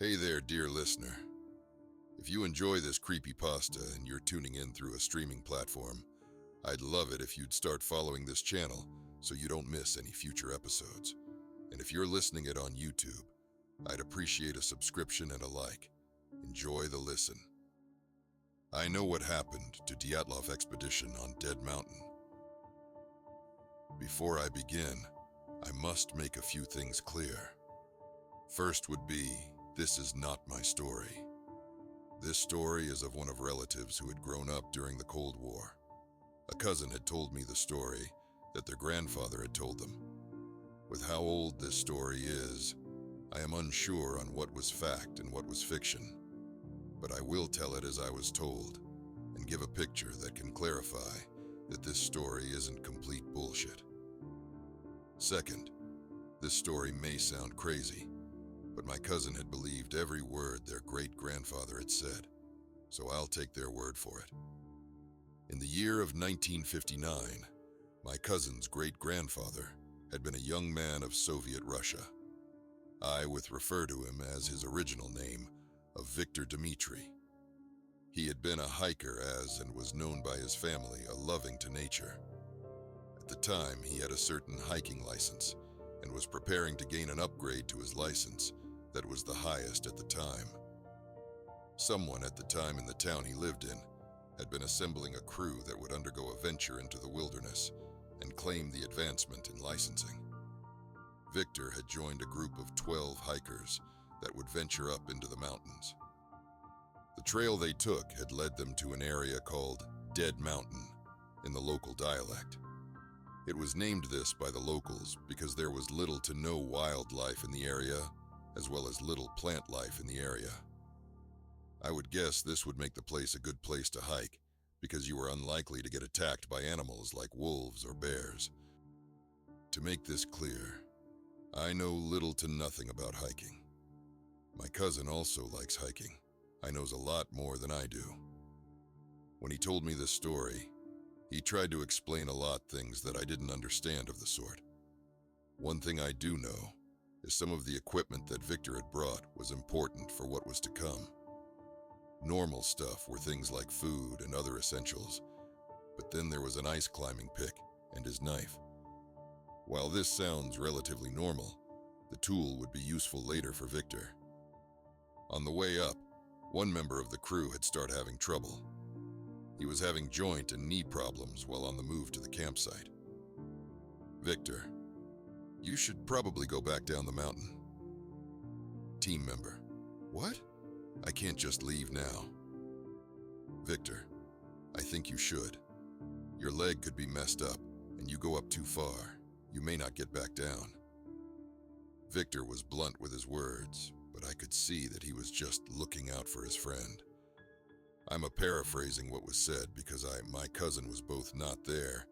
Hey there, dear listener. If you enjoy this creepypasta and you're tuning in through a streaming platform, I'd love it if you'd start following this channel so you don't miss any future episodes. And if you're listening it on YouTube, I'd appreciate a subscription and a like. Enjoy the listen. I know what happened to Dyatlov expedition on Dead Mountain. Before I begin, I must make a few things clear. First would be, this is not my story. This story is of one of relatives who had grown up during the Cold War. A cousin had told me the story that their grandfather had told them. With how old this story is, I am unsure on what was fact and what was fiction, but I will tell it as I was told and give a picture that can clarify that this story isn't complete bullshit. Second, this story may sound crazy, but my cousin had believed every word their great-grandfather had said, so I'll take their word for it. In the year of 1959, my cousin's great-grandfather had been a young man of Soviet Russia. I would refer to him as his original name of Victor Dmitri. He had been a hiker and was known by his family a loving to nature. At the time, he had a certain hiking license and was preparing to gain an upgrade to his license that was the highest at the time. Someone at the time in the town he lived in had been assembling a crew that would undergo a venture into the wilderness and claim the advancement in licensing. Victor had joined a group of 12 hikers that would venture up into the mountains. The trail they took had led them to an area called Dead Mountain in the local dialect. It was named this by the locals because there was little to no wildlife in the area, as well as little plant life in the area. I would guess this would make the place a good place to hike because you were unlikely to get attacked by animals like wolves or bears. To make this clear, I know little to nothing about hiking. My cousin also likes hiking. I knows a lot more than I do. When he told me this story, he tried to explain a lot things that I didn't understand of the sort. One thing I do know is some of the equipment that Victor had brought was important for what was to come. Normal stuff were things like food and other essentials, but then there was an ice climbing pick and his knife. While this sounds relatively normal, the tool would be useful later for Victor. On the way up, one member of the crew had started having trouble. He was having joint and knee problems while on the move to the campsite. Victor, you should probably go back down the mountain. Team member, what? I can't just leave now. Victor, I think you should. Your leg could be messed up, and you go up too far. You may not get back down. Victor was blunt with his words, but I could see that he was just looking out for his friend. I'm paraphrasing what was said because my cousin was both not there,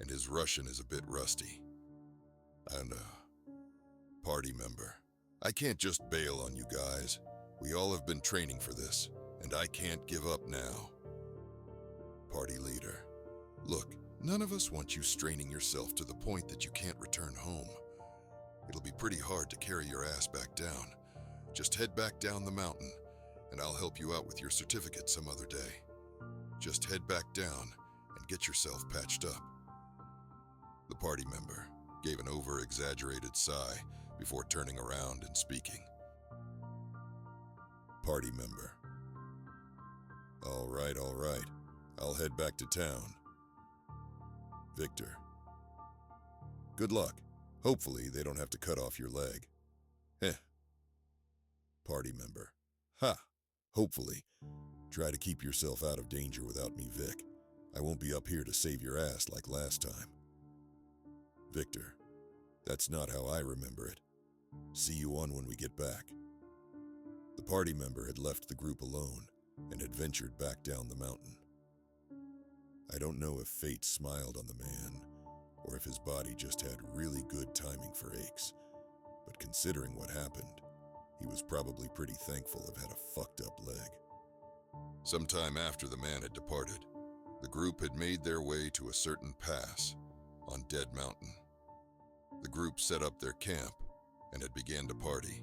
and his Russian is a bit rusty. And party member, I can't just bail on you guys. We all have been training for this, and I can't give up now. Party leader, look, none of us want you straining yourself to the point that you can't return home. It'll be pretty hard to carry your ass back down. Just head back down the mountain, and I'll help you out with your certificate some other day. Just head back down and get yourself patched up. The party member gave an over-exaggerated sigh before turning around and speaking. Party member, all right, I'll head back to town. Victor, good luck. Hopefully they don't have to cut off your leg. Heh. Party member, ha, hopefully. Try to keep yourself out of danger without me, Vic. I won't be up here to save your ass like last time. Victor, that's not how I remember it. See you on when we get back. The party member had left the group alone and had ventured back down the mountain. I don't know if fate smiled on the man or if his body just had really good timing for aches, but considering what happened, he was probably pretty thankful of had a fucked up leg. Sometime after the man had departed, the group had made their way to a certain pass on Dead Mountain. The group set up their camp and had began to party.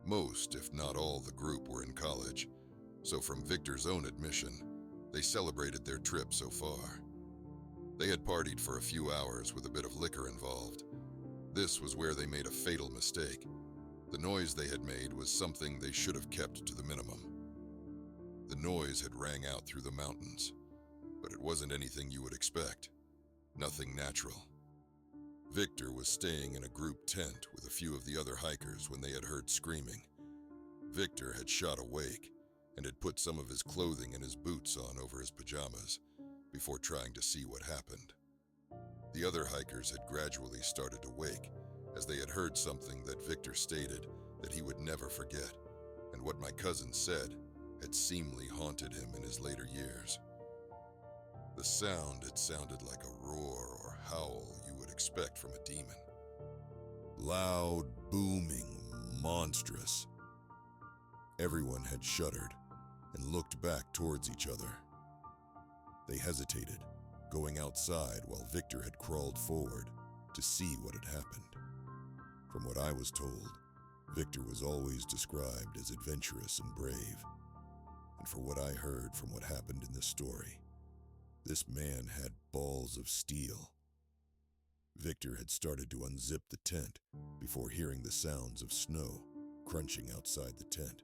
Most, if not all, the group were in college, so from Victor's own admission, they celebrated their trip so far. They had partied for a few hours with a bit of liquor involved. This was where they made a fatal mistake. The noise they had made was something they should have kept to the minimum. The noise had rang out through the mountains, but it wasn't anything you would expect. Nothing natural. Victor was staying in a group tent with a few of the other hikers when they had heard screaming. Victor had shot awake and had put some of his clothing and his boots on over his pajamas before trying to see what happened. The other hikers had gradually started to wake as they had heard something that Victor stated that he would never forget, and what my cousin said had seemingly haunted him in his later years. The sound had sounded like a roar or howl you would expect from a demon. Loud, booming, monstrous. Everyone had shuddered and looked back towards each other. They hesitated, going outside while Victor had crawled forward to see what had happened. From what I was told, Victor was always described as adventurous and brave. And for what I heard from what happened in this story, this man had balls of steel. Victor had started to unzip the tent before hearing the sounds of snow crunching outside the tent.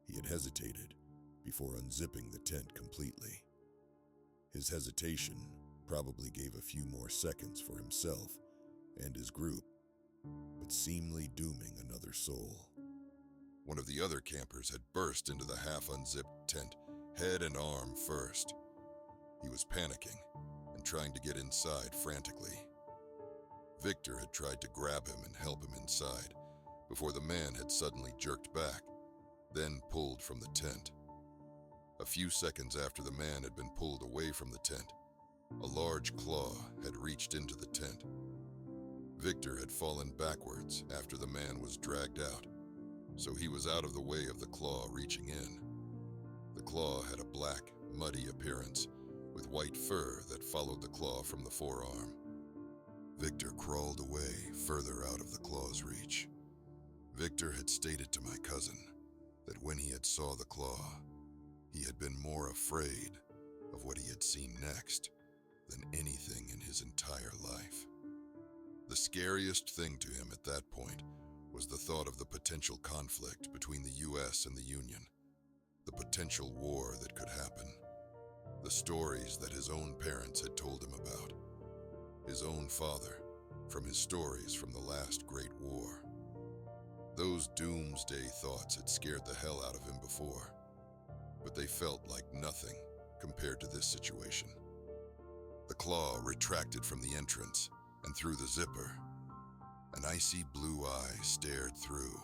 He had hesitated before unzipping the tent completely. His hesitation probably gave a few more seconds for himself and his group, but seemingly dooming another soul. One of the other campers had burst into the half-unzipped tent, head and arm first. He was panicking and trying to get inside frantically. Victor had tried to grab him and help him inside before the man had suddenly jerked back, then pulled from the tent. A few seconds after the man had been pulled away from the tent, a large claw had reached into the tent. Victor had fallen backwards after the man was dragged out, so he was out of the way of the claw reaching in. The claw had a black, muddy appearance with white fur that followed the claw from the forearm. Victor crawled away further out of the claw's reach. Victor had stated to my cousin that when he had saw the claw, he had been more afraid of what he had seen next than anything in his entire life. The scariest thing to him at that point was the thought of the potential conflict between the U.S. and the Union, the potential war that could happen, the stories that his own parents had told him about, his own father, from his stories from the last Great War. Those doomsday thoughts had scared the hell out of him before, but they felt like nothing compared to this situation. The claw retracted from the entrance and through the zipper. An icy blue eye stared through.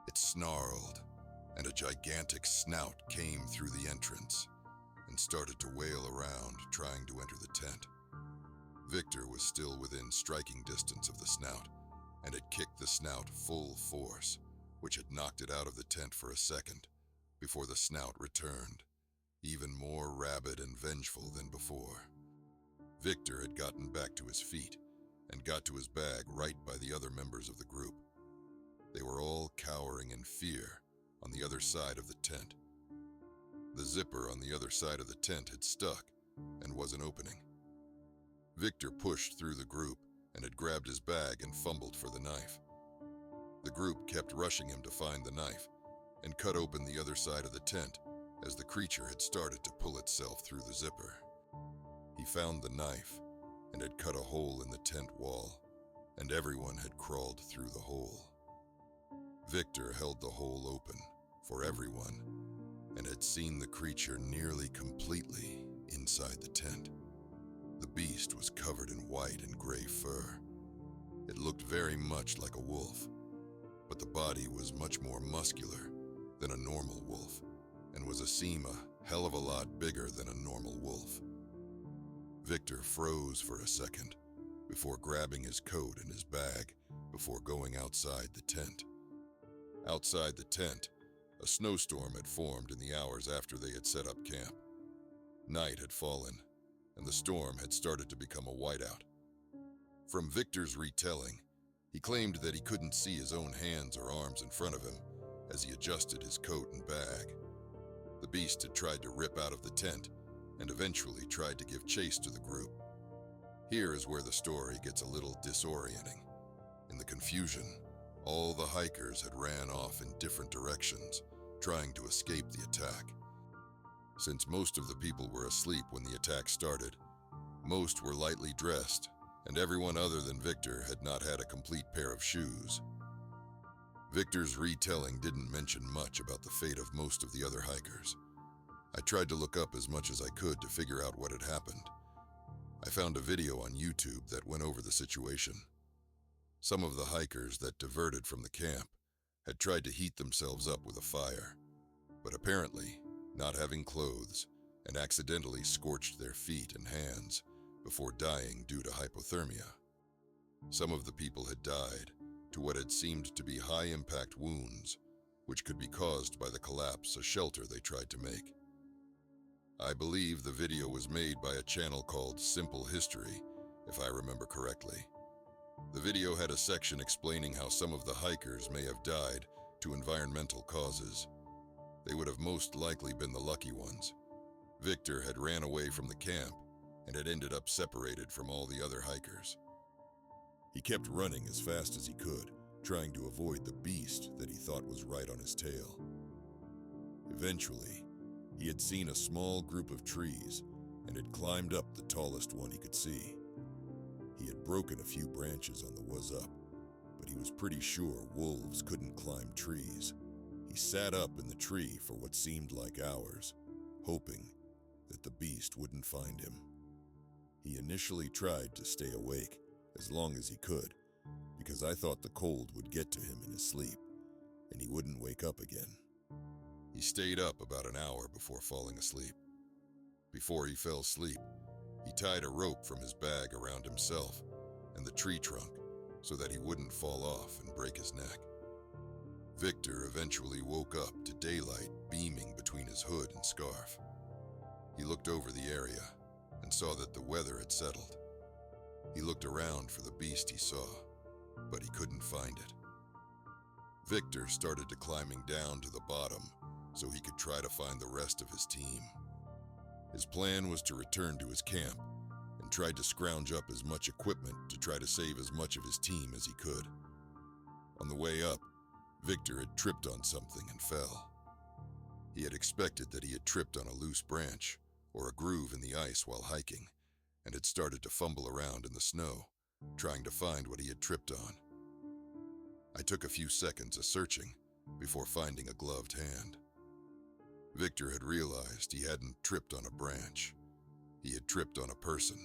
It snarled, and a gigantic snout came through the entrance and started to wail around, trying to enter the tent. Victor was still within striking distance of the snout, and had kicked the snout full force, which had knocked it out of the tent for a second, before the snout returned, even more rabid and vengeful than before. Victor had gotten back to his feet and got to his bag right by the other members of the group. They were all cowering in fear on the other side of the tent. The zipper on the other side of the tent had stuck and wasn't opening. Victor pushed through the group and had grabbed his bag and fumbled for the knife. The group kept rushing him to find the knife and cut open the other side of the tent as the creature had started to pull itself through the zipper. He found the knife and had cut a hole in the tent wall, and everyone had crawled through the hole. Victor held the hole open for everyone and had seen the creature nearly completely inside the tent. The beast was covered in white and gray fur. It looked very much like a wolf, but the body was much more muscular than a normal wolf and was a hell of a lot bigger than a normal wolf. Victor froze for a second before grabbing his coat and his bag before going outside the tent. Outside the tent, a snowstorm had formed in the hours after they had set up camp. Night had fallen, and the storm had started to become a whiteout. From Victor's retelling, He claimed that he couldn't see his own hands or arms in front of him as he adjusted his coat and bag. The beast had tried to rip out of the tent and eventually tried to give chase to the group. Here is where the story gets a little disorienting. In the confusion, all the hikers had ran off in different directions, trying to escape the attack. Since most of the people were asleep when the attack started, most were lightly dressed, and everyone other than Victor had not had a complete pair of shoes. Victor's retelling didn't mention much about the fate of most of the other hikers. I tried to look up as much as I could to figure out what had happened. I found a video on YouTube that went over the situation. Some of the hikers that diverted from the camp had tried to heat themselves up with a fire, but apparently, not having clothes, and accidentally scorched their feet and hands before dying due to hypothermia. Some of the people had died to what had seemed to be high-impact wounds, which could be caused by the collapse of a shelter they tried to make. I believe the video was made by a channel called Simple History, if I remember correctly. The video had a section explaining how some of the hikers may have died to environmental causes. They would have most likely been the lucky ones. Victor had ran away from the camp and had ended up separated from all the other hikers. He kept running as fast as he could, trying to avoid the beast that he thought was right on his tail. Eventually, he had seen a small group of trees and had climbed up the tallest one he could see. He had broken a few branches on the was up, but he was pretty sure wolves couldn't climb trees. He sat up in the tree for what seemed like hours, hoping that the beast wouldn't find him. He initially tried to stay awake as long as he could, because I thought the cold would get to him in his sleep, and he wouldn't wake up again. He stayed up about an hour before falling asleep. Before he fell asleep, he tied a rope from his bag around himself and the tree trunk so that he wouldn't fall off and break his neck. Victor eventually woke up to daylight beaming between his hood and scarf. He looked over the area and saw that the weather had settled. He looked around for the beast he saw, but he couldn't find it. Victor started to climbing down to the bottom so he could try to find the rest of his team. His plan was to return to his camp and tried to scrounge up as much equipment to try to save as much of his team as he could. On the way up, Victor had tripped on something and fell. He had expected that he had tripped on a loose branch or a groove in the ice while hiking and had started to fumble around in the snow, trying to find what he had tripped on. I took a few seconds of searching before finding a gloved hand. Victor had realized he hadn't tripped on a branch. He had tripped on a person.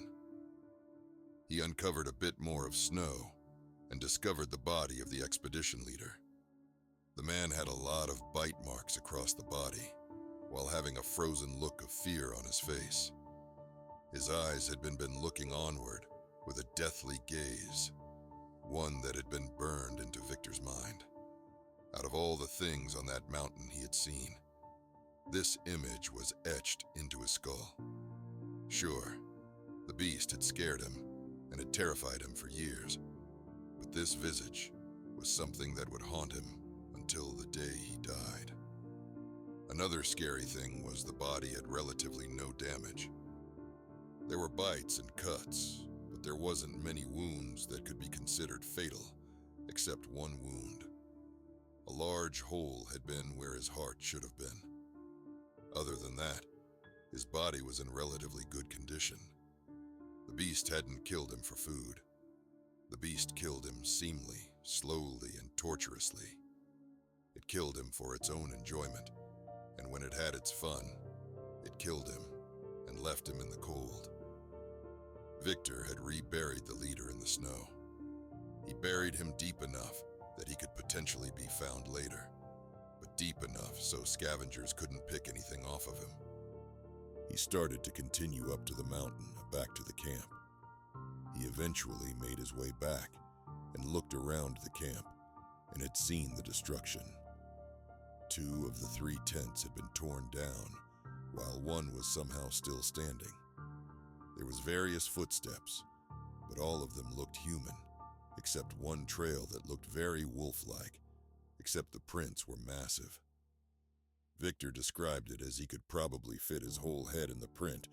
He uncovered a bit more of snow and discovered the body of the expedition leader. The man had a lot of bite marks across the body, while having a frozen look of fear on his face. His eyes had been looking onward with a deathly gaze, one that had been burned into Victor's mind. Out of all the things on that mountain he had seen, this image was etched into his skull. Sure, the beast had scared him and had terrified him for years, but this visage was something that would haunt him until the day he died. Another scary thing was the body had relatively no damage. There were bites and cuts, but there wasn't many wounds that could be considered fatal, except one wound. A large hole had been where his heart should have been. Other than that, his body was in relatively good condition. The beast hadn't killed him for food. The beast killed him seemingly, slowly, and torturously. It killed him for its own enjoyment, and when it had its fun, it killed him and left him in the cold. Victor had reburied the leader in the snow. He buried him deep enough that he could potentially be found later, but deep enough so scavengers couldn't pick anything off of him. He started to continue up to the mountain, back to the camp. He eventually made his way back and looked around the camp and had seen the destruction. 2 of the 3 tents had been torn down, while one was somehow still standing. There was various footsteps, but all of them looked human, except one trail that looked very wolf-like, except the prints were massive. Victor described it as he could probably fit his whole head in the print,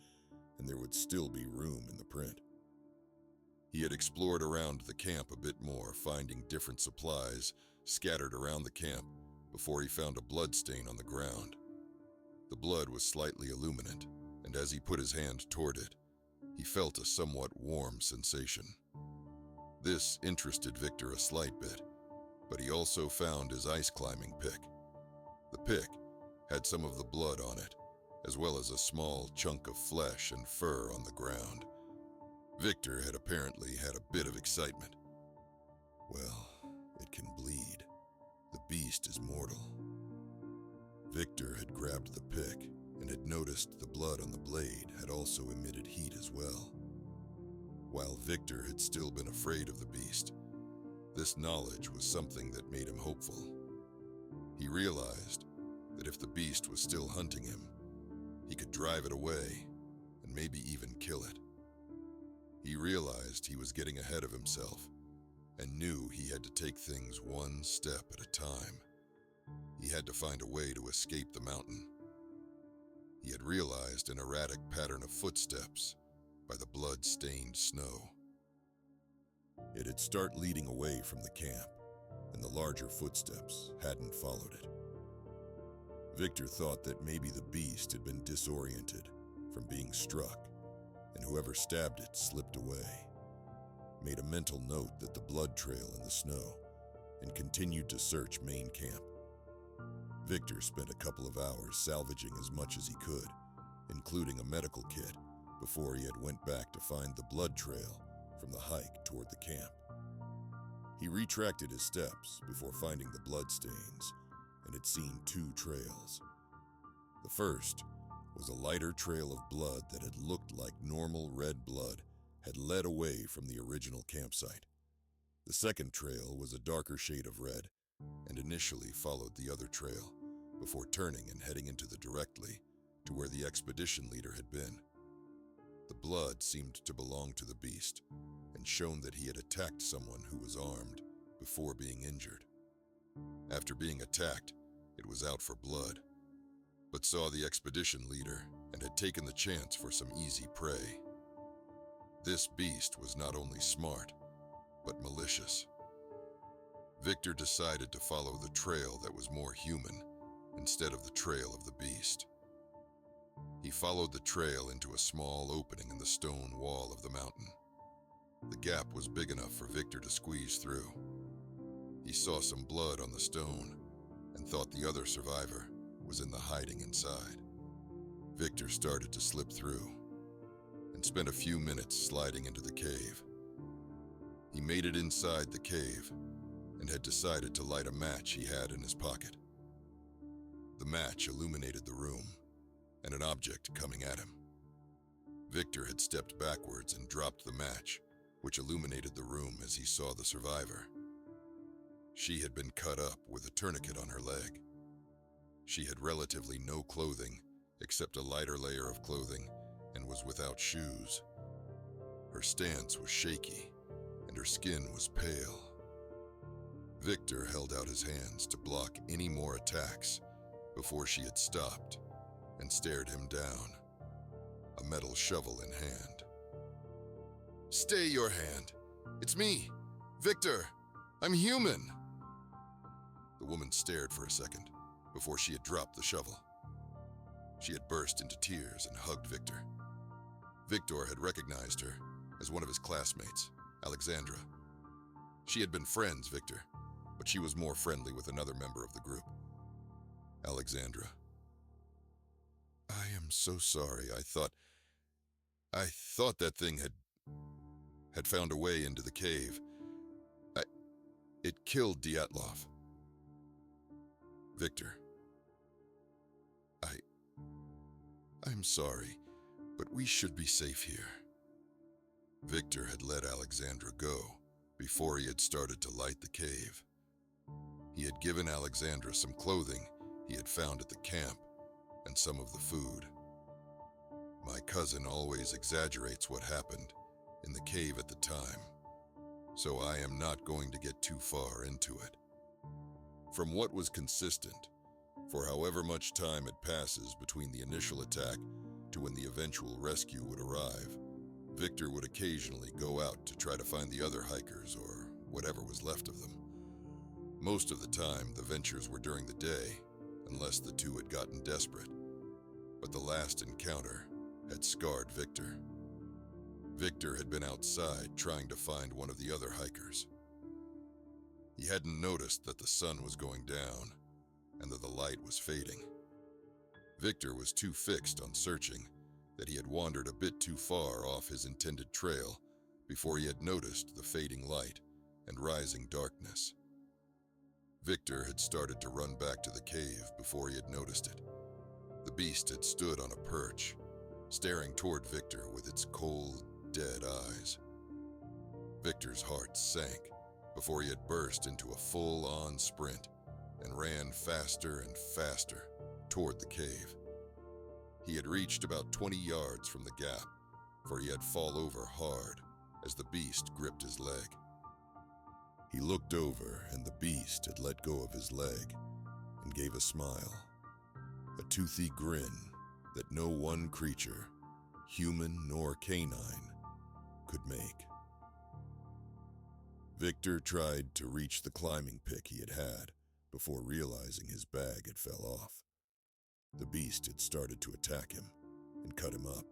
and there would still be room in the print. He had explored around the camp a bit more, finding different supplies scattered around the camp before he found a blood stain on the ground. The blood was slightly illuminant, and as he put his hand toward it, he felt a somewhat warm sensation. This interested Victor a slight bit, but he also found his ice climbing pick. The pick had some of the blood on it, as well as a small chunk of flesh and fur on the ground. Victor had apparently had a bit of excitement. Well, it can bleed. The beast is mortal. Victor had grabbed the pick and had noticed the blood on the blade had also emitted heat as well. While Victor had still been afraid of the beast, this knowledge was something that made him hopeful. He realized that if the beast was still hunting him, he could drive it away and maybe even kill it. He realized he was getting ahead of himself and knew he had to take things one step at a time. He had to find a way to escape the mountain. He had realized an erratic pattern of footsteps by the blood-stained snow. It had started leading away from the camp, and the larger footsteps hadn't followed it. Victor thought that maybe the beast had been disoriented from being struck, and whoever stabbed it slipped away, made a mental note that the blood trail in the snow, and continued to search main camp. Victor spent a couple of hours salvaging as much as he could, including a medical kit, before he had went back to find the blood trail from the hike toward the camp. He retracted his steps before finding the blood stains and had seen two trails. The first was a lighter trail of blood that had looked like normal red blood had led away from the original campsite. The second trail was a darker shade of red and initially followed the other trail before turning and heading into the directly to where the expedition leader had been. The blood seemed to belong to the beast and shown that he had attacked someone who was armed before being injured. After being attacked, it was out for blood, but saw the expedition leader and had taken the chance for some easy prey. This beast was not only smart, but malicious. Victor decided to follow the trail that was more human instead of the trail of the beast. He followed the trail into a small opening in the stone wall of the mountain. The gap was big enough for Victor to squeeze through. He saw some blood on the stone and thought the other survivor was in the hiding inside. Victor started to slip through and spent a few minutes sliding into the cave. He made it inside the cave and had decided to light a match he had in his pocket. The match illuminated the room and an object coming at him. Victor had stepped backwards and dropped the match, which illuminated the room as he saw the survivor. She had been cut up with a tourniquet on her leg. She had relatively no clothing except a lighter layer of clothing and was without shoes. Her stance was shaky and her skin was pale. Victor held out his hands to block any more attacks before she had stopped and stared him down, a metal shovel in hand. "Stay your hand. It's me, Victor. I'm human." The woman stared for a second before she had dropped the shovel. She had burst into tears and hugged Victor. Victor had recognized her as one of his classmates, Alexandra. She had been friends, Victor, but she was more friendly with another member of the group. Alexandra. "I am so sorry. I thought that thing had found a way into the cave. It killed Dyatlov." Victor. I'm sorry, but we should be safe here." Victor had let Alexandra go before he had started to light the cave. He had given Alexandra some clothing he had found at the camp and some of the food. "My cousin always exaggerates what happened in the cave at the time, so I am not going to get too far into it. From what was consistent, for however much time it passes between the initial attack to when the eventual rescue would arrive, Victor would occasionally go out to try to find the other hikers or whatever was left of them. Most of the time, the ventures were during the day, unless the two had gotten desperate. But the last encounter had scarred Victor. Victor had been outside trying to find one of the other hikers. He hadn't noticed that the sun was going down and that the light was fading. Victor was too fixed on searching that he had wandered a bit too far off his intended trail before he had noticed the fading light and rising darkness. Victor had started to run back to the cave before he had noticed it. The beast had stood on a perch, staring toward Victor with its cold, dead eyes. Victor's heart sank before he had burst into a full-on sprint and ran faster and faster toward the cave. He had reached about 20 yards from the gap, for he had fallen over hard as the beast gripped his leg. He looked over, and the beast had let go of his leg and gave a smile, a toothy grin that no one creature, human nor canine, could make. Victor tried to reach the climbing pick he had before realizing his bag had fell off. The beast had started to attack him and cut him up.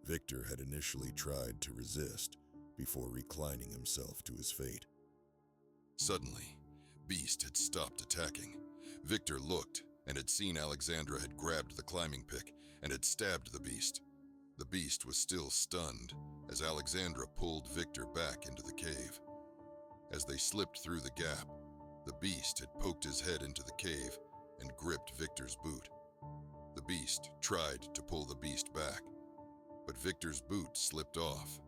Victor had initially tried to resist before reclining himself to his fate. Suddenly, Beast had stopped attacking. Victor looked and had seen Alexandra had grabbed the climbing pick and had stabbed the beast. The beast was still stunned as Alexandra pulled Victor back into the cave. As they slipped through the gap, the beast had poked his head into the cave and gripped Victor's boot. The beast tried to pull the beast back, but Victor's boot slipped off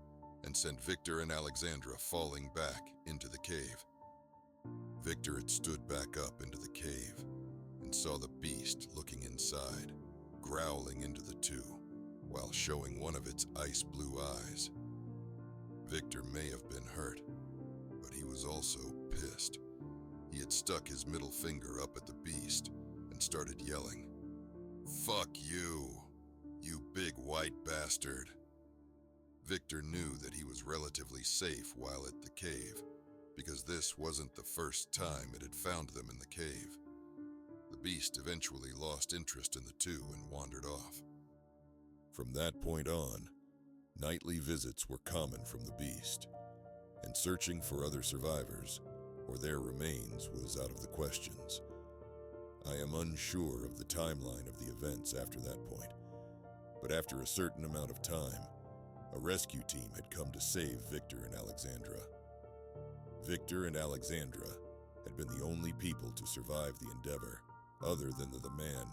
and sent Victor and Alexandra falling back into the cave. Victor had stood back up into the cave and saw the beast looking inside, growling into the two, while showing one of its ice blue eyes. Victor may have been hurt, but he was also pissed. He had stuck his middle finger up at the beast and started yelling, "Fuck you, you big white bastard." Victor knew that he was relatively safe while at the cave, because this wasn't the first time it had found them in the cave. The beast eventually lost interest in the two and wandered off. From that point on, nightly visits were common from the beast, and searching for other survivors or their remains was out of the questions. I am unsure of the timeline of the events after that point, but after a certain amount of time, a rescue team had come to save Victor and Alexandra. Victor and Alexandra had been the only people to survive the endeavor, other than the man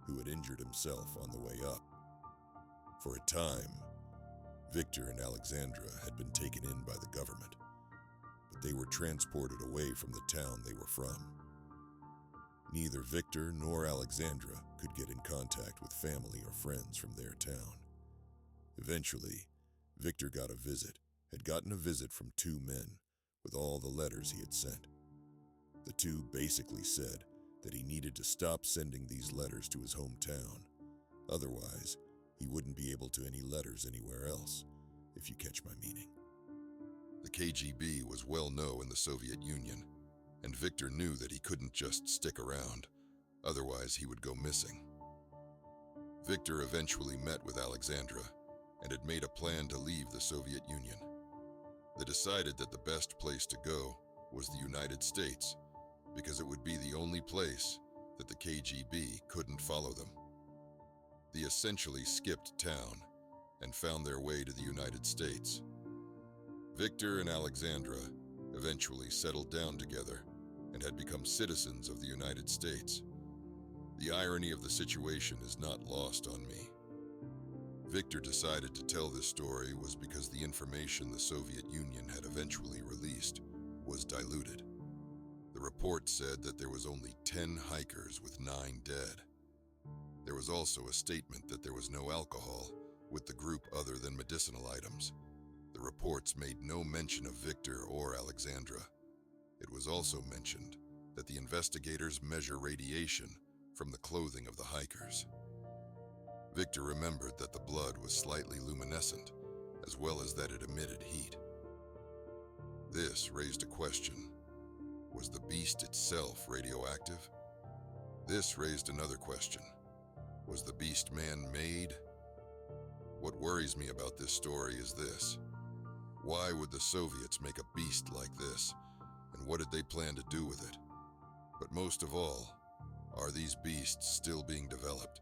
who had injured himself on the way up. For a time, Victor and Alexandra had been taken in by the government, but they were transported away from the town they were from. Neither Victor nor Alexandra could get in contact with family or friends from their town. Eventually, Victor had gotten a visit from two men with all the letters he had sent. The two basically said that he needed to stop sending these letters to his hometown. Otherwise, he wouldn't be able to any letters anywhere else, if you catch my meaning. The KGB was well known in the Soviet Union, and Victor knew that he couldn't just stick around, otherwise he would go missing. Victor eventually met with Alexandra and had made a plan to leave the Soviet Union. They decided that the best place to go was the United States, because it would be the only place that the KGB couldn't follow them. They essentially skipped town and found their way to the United States. Victor and Alexandra eventually settled down together and had become citizens of the United States. The irony of the situation is not lost on me. Victor decided to tell this story was because the information the Soviet Union had eventually released was diluted. The report said that there was only 10 hikers with 9 dead. There was also a statement that there was no alcohol with the group other than medicinal items. The reports made no mention of Victor or Alexandra. It was also mentioned that the investigators measure radiation from the clothing of the hikers. Victor remembered that the blood was slightly luminescent, as well as that it emitted heat. This raised a question. Was the beast itself radioactive? This raised another question. Was the beast man-made? What worries me about this story is this. Why would the Soviets make a beast like this? And what did they plan to do with it? But most of all, are these beasts still being developed?